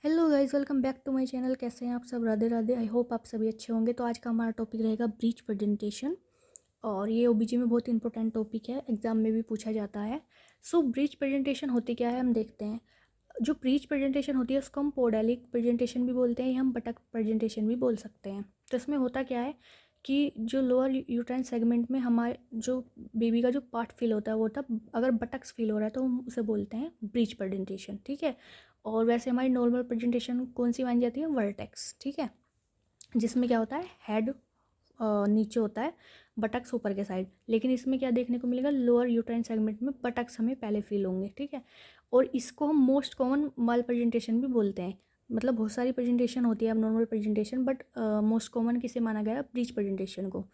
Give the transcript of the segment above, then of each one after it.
Hello guys, welcome back to my channel. कैसे हैं आप सब? राधे राधे। आई होप आप सभी अच्छे होंगे। तो आज का हमारा टॉपिक रहेगा ब्रीच प्रेजेंटेशन, और ये ओबीजी में बहुत इंपॉर्टेंट टॉपिक है, एग्जाम में भी पूछा जाता है। सो ब्रीच प्रेजेंटेशन होती क्या है, हम देखते हैं। जो ब्रीच प्रेजेंटेशन होती है उसको हम पोडेलिक प्रेजेंटेशन भी बोलते हैं, या हम बटक प्रेजेंटेशन भी बोल सकते हैं। तो इसमें होता क्या है कि जो लोअर यूट्राइन सेगमेंट में हमारे जो बेबी का जो पार्ट फील होता है वो होता है, अगर बटक्स फील हो रहा है तो हम उसे बोलते हैं ब्रीच प्रेजेंटेशन, ठीक है। और वैसे हमारी नॉर्मल प्रेजेंटेशन कौन सी मानी जाती है? वर्टेक्स, ठीक है। जिसमें क्या होता है, हेड नीचे होता है, बटक्स ऊपर के साइड। लेकिन इसमें क्या देखने को मिलेगा, लोअर यूट्राइन सेगमेंट में बटक्स हमें पहले फील होंगे, ठीक है। और इसको हम मोस्ट कॉमन माल प्रेजेंटेशन भी बोलते हैं। मतलब बहुत सारी प्रेजेंटेशन होती है अब normal presentation, but most common किसे माना गया? ब्रीच प्रेजेंटेशन को।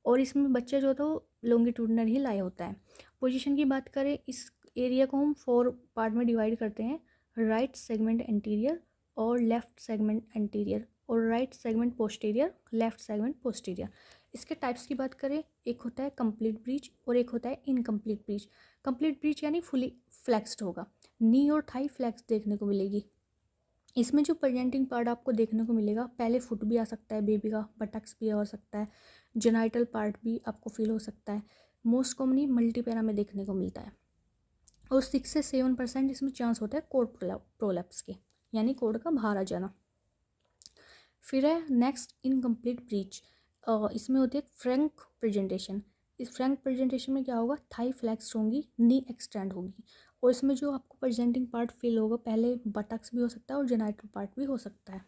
और इसमें बच्चा जो होता है वो लॉन्गिट्यूडनल ही लाई होता है। पोजीशन की बात करें, इस एरिया को हम 4 पार्ट में डिवाइड करते हैं। राइट सेगमेंट एंटीरियर, और लेफ्ट सेगमेंट एंटीरियर, और right segment posterior, left segment posterior. इसके टाइप्स की बात करें, एक होता है कंप्लीट ब्रीच और एक होता है इनकम्प्लीट ब्रीच। कंप्लीट ब्रीच यानी फुली फ्लेक्स्ड होगा, नी और थाई फ्लेक्स देखने को मिलेगी। इसमें जो प्रेजेंटिंग पार्ट आपको देखने को मिलेगा, पहले फुट भी आ सकता है बेबी का, बटक्स भी हो सकता है, जेनाइटल पार्ट भी आपको फील हो सकता है। मोस्ट कॉमनली मल्टीपेरा में देखने को मिलता है। और 6 से 7% इसमें चांस होता है कोड प्रोलैप्स के, यानी कोड का बाहर आ जाना। फिर है नेक्स्ट इनकम्प्लीट ब्रीच। इसमें होती है फ्रैंक प्रेजेंटेशन। इस फ्रैंक प्रेजेंटेशन में क्या होगा, थाई फ्लेक्स होंगी, नी एक्सटेंड होगी। और इसमें जो आपको प्रेजेंटिंग पार्ट फील होगा, पहले बटक्स भी हो सकता है और जेनाइटल पार्ट भी हो सकता है।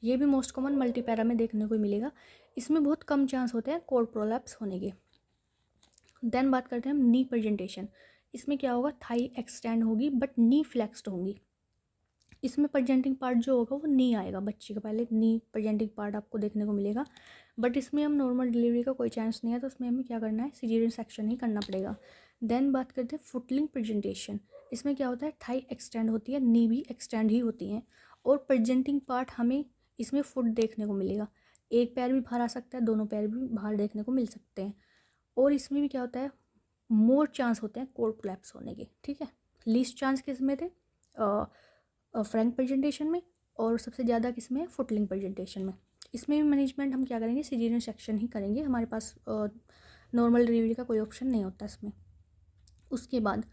ये भी मोस्ट कॉमन मल्टीपैरा में देखने को मिलेगा। इसमें बहुत कम चांस होते हैं कोड प्रोलैप्स होने के। देन बात करते हैं हम नी प्रेजेंटेशन। इसमें क्या होगा, थाई एक्सटेंड होगी बट नी फ्लेक्स्ड होंगी। इसमें प्रेजेंटिंग पार्ट जो होगा वो नी आएगा, बच्चे का पहले नी प्रेजेंटिंग पार्ट आपको देखने को मिलेगा। बट इसमें हम नॉर्मल डिलीवरी का कोई चांस नहीं है, तो उसमें हमें क्या करना है, सिजेरियन सेक्शन ही करना पड़ेगा। देन बात करते हैं फुटलिंग प्रेजेंटेशन। इसमें क्या होता है, थाई एक्सटेंड होती है, नी भी एक्सटेंड ही होती हैं। और प्रेजेंटिंग पार्ट हमें इसमें फुट देखने को मिलेगा, एक पैर भी बाहर आ सकता है, दोनों पैर भी बाहर देखने को मिल सकते हैं। और इसमें भी क्या होता है, मोर चांस होते हैं कोड कोलैप्स होने के, ठीक है। लीस्ट चांस किस में थे, फ्रैंक प्रेजेंटेशन में, और सबसे ज़्यादा किस में है, फुटलिंग प्रेजेंटेशन में। इसमें भी मैनेजमेंट हम क्या करेंगे, सिजेरियन सेक्शन ही करेंगे, हमारे पास नॉर्मल डिलीवरी का कोई ऑप्शन नहीं होता इसमें। उसके बाद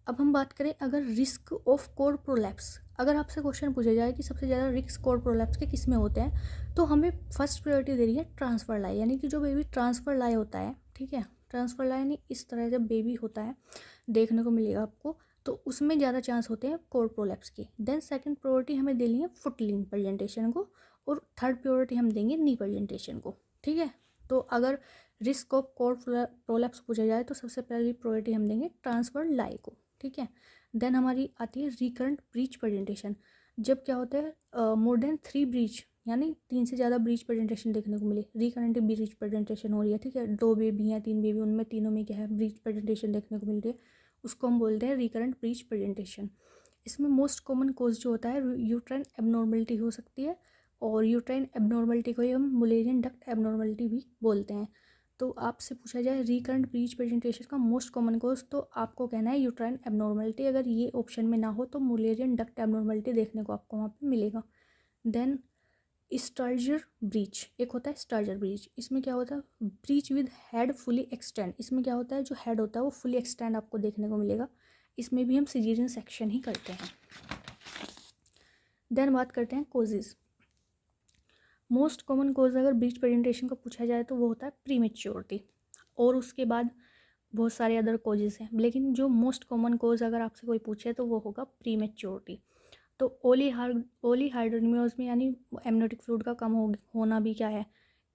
अब हम बात करें अगर रिस्क ऑफ कोड प्रोलैप्स, अगर आपसे क्वेश्चन पूछा जाए कि सबसे ज़्यादा रिस्क कोड प्रोलैप्स के किस में होते हैं, तो हमें फर्स्ट प्रायोरिटी दे रही है ट्रांसफ़र लाई, यानी कि जो बेबी ट्रांसफ़र लाई होता है, ठीक है। ट्रांसफ़र लाई यानी इस तरह जब बेबी होता है देखने को मिलेगा आपको, तो उसमें ज़्यादा चांस होते हैं कोड प्रोलैप्स के। देन सेकंड प्रायोरिटी हमें देनी है फुटलिंग प्रेजेंटेशन को, और थर्ड प्रायोरिटी हम देंगे नी प्रेजेंटेशन को, ठीक है। तो अगर रिस्क ऑफ कोड प्रोलैप्स पूछा जाए तो सबसे पहली प्रायोरिटी हम देंगे ट्रांसफर लाई को, ठीक है। देन हमारी आती है रिकरेंट ब्रीच प्रेजेंटेशन। जब क्या होता है, मोर देन 3 ब्रीच, यानी 3 से ज़्यादा ब्रीच प्रेजेंटेशन देखने को मिले, रिकरेंट ब्रीच प्रेजेंटेशन हो रही है, ठीक है। 2 बेबी हैं, 3 बेबी, उनमें तीनों में क्या है, ब्रीच प्रेजेंटेशन देखने को मिल रही है, उसको हम बोलते हैं रिकरेंट ब्रीच प्रेजेंटेशन। इसमें मोस्ट कॉमन कोज जो होता है, यूट्राइन एबनॉर्मलिटी हो सकती है, और यूट्राइन एबनॉर्मलिटी को ही हम मुलेरियन डक्ट एबनॉर्मलिटी भी बोलते हैं। तो आपसे पूछा जाए रिकरेंट ब्रीच प्रेजेंटेशन का मोस्ट कॉमन कोज, तो आपको कहना है यूट्राइन एबनॉर्मलिटी। अगर ये ऑप्शन में ना हो तो मुलेरियन डक्ट एबनॉर्मलिटी देखने को आपको वहाँ पे मिलेगा। देन स्टार्जर ब्रीच, एक होता है स्टार्जर ब्रीच। इसमें क्या होता है, breach with head fully extend. इसमें क्या होता है, जो हेड होता है वो फुली एक्सटेंड आपको देखने को मिलेगा। इसमें भी हम सिजेरियन सेक्शन ही करते हैं। देन बात करते हैं कोजेज। मोस्ट कॉमन कोज अगर ब्रीच प्रेजेंटेशन का पूछा जाए तो वो होता है प्रीमेच्योरिटी, और उसके बाद बहुत सारे अदर कोजेस हैं, लेकिन जो मोस्ट कॉमन कोज अगर आपसे कोई पूछे तो वो होगा प्रीमेच्योरिटी। तो ओली हाइड्रोनियोज में, यानी एमनियोटिक फ्लूइड का कम होना भी क्या है,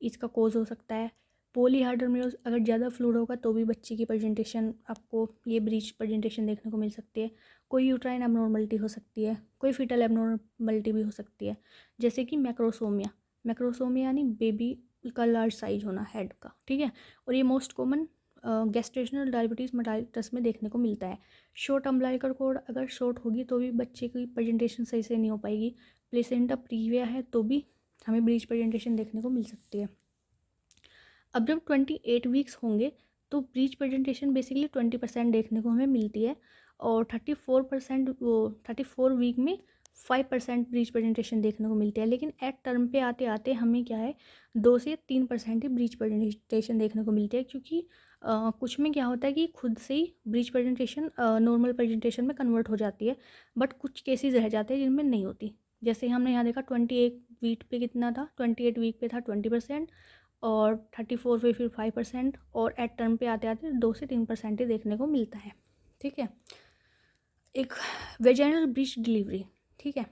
इसका कोज हो सकता है। पॉलीहाइड्रोमियोज, अगर ज़्यादा फ्लूइड होगा तो भी बच्चे की प्रेजेंटेशन आपको ये ब्रीच प्रेजेंटेशन देखने को मिल सकती है। कोई यूट्राइन एबनॉर्मलिटी हो सकती है, कोई फीटल एबनॉर्मलिटी भी हो सकती है, जैसे कि मैक्रोसोमिया। मैक्रोसोमिया यानी बेबी का लार्ज साइज होना हेड का, ठीक है। और ये मोस्ट कॉमन गैस्ट्रेशनल डायबिटीज़ मेटाइटिस में देखने को मिलता है। शॉर्ट अम्बिलिकल कॉर्ड अगर शॉर्ट होगी तो भी बच्चे की प्रेजेंटेशन सही से नहीं हो पाएगी। प्लेसेंटा प्रीविया है तो भी हमें ब्रीच प्रेजेंटेशन देखने को मिल सकती है। अब जब 28 वीक्स होंगे तो ब्रीच प्रेजेंटेशन बेसिकली 20% देखने को हमें मिलती है, और 34% वो 34 वीक में 5% ब्रीच प्रेजेंटेशन देखने को मिलती है, लेकिन एट टर्म पे आते आते हमें क्या है 2 से 3% ही ब्रीच प्रेजेंटेशन देखने को मिलती है, क्योंकि कुछ में क्या होता है कि खुद से ही ब्रीच प्रेजेंटेशन नॉर्मल प्रेजेंटेशन में कन्वर्ट हो जाती है, बट कुछ केसेस रह जाते हैं जिनमें नहीं होती। जैसे हमने यहाँ देखा 28 वीक पे कितना था, 28 वीक पे था 20%, और 34 पे फिर 5%, और एट टर्म पे आते आते 2 से 3% ही देखने को मिलता है। ठीक है, एक वेजाइनल ब्रीच डिलीवरी, ठीक है,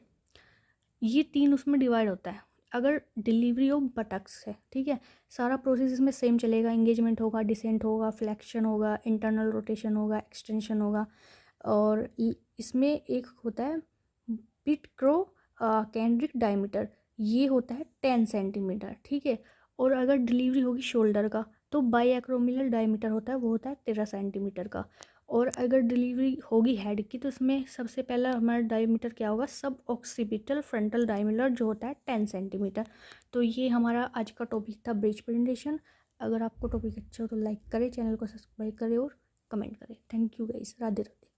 ये 3 उसमें डिवाइड होता है। अगर डिलीवरी ऑफ बटक्स है, ठीक है, सारा प्रोसेस इसमें सेम चलेगा, इंगेजमेंट होगा, डिसेंट होगा, फ्लेक्शन होगा, इंटरनल रोटेशन होगा, एक्सटेंशन होगा, और इसमें एक होता है पिटक्रो कैंड्रिक डायमीटर, ये होता है 10 सेंटीमीटर, ठीक है। और अगर डिलीवरी होगी शोल्डर का तो बाई एक्रोमिलर डायमीटर होता है, वो होता है 13 सेंटीमीटर का। और अगर डिलीवरी होगी हेड की तो इसमें सबसे पहला हमारा डायमीटर क्या होगा, सब ऑक्सीपिटल फ्रंटल डायमीटर, जो होता है 10 सेंटीमीटर। तो ये हमारा आज का टॉपिक था ब्रीच प्रेजेंटेशन। अगर आपको टॉपिक अच्छा हो तो लाइक करें, चैनल को सब्सक्राइब करें और कमेंट करें। Thank you guys, Radhe Radhe.